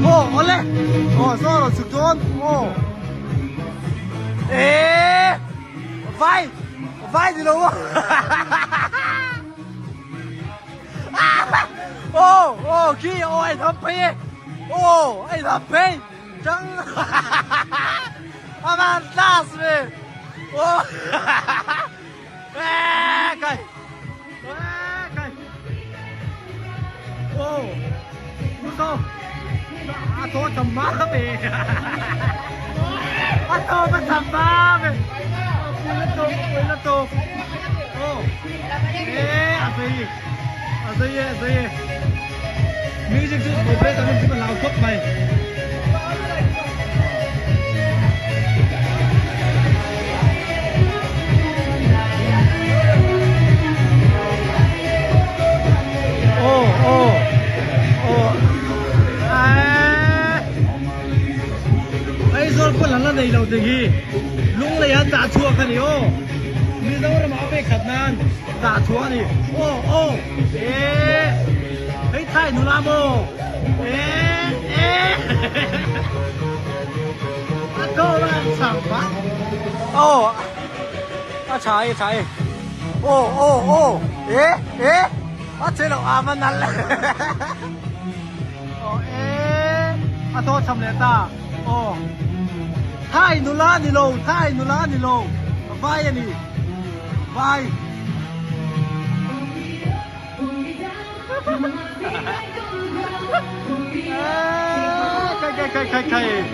원래 서로 죽돈 vai de novo kia ai thầm phê ai thầm phê chẳng mà đas về cây sao thôi thầm má về thôi mà thầm má về quên lên tô gìมีจริงๆผมเป็นตอนนี้ที่มันเราครบไปคนหลังนั้นเราจะฮีลุงเลยฮะจ่าชัวกันนี่มีต้องระมาไปขัดนานจ่าชัวนี่เฮ้ยไทยหนูลาโมโตมาสั่งปะใช่เจเรามันนั่นแหละโตทำเลต้าThai nulani lo vai ani vai kai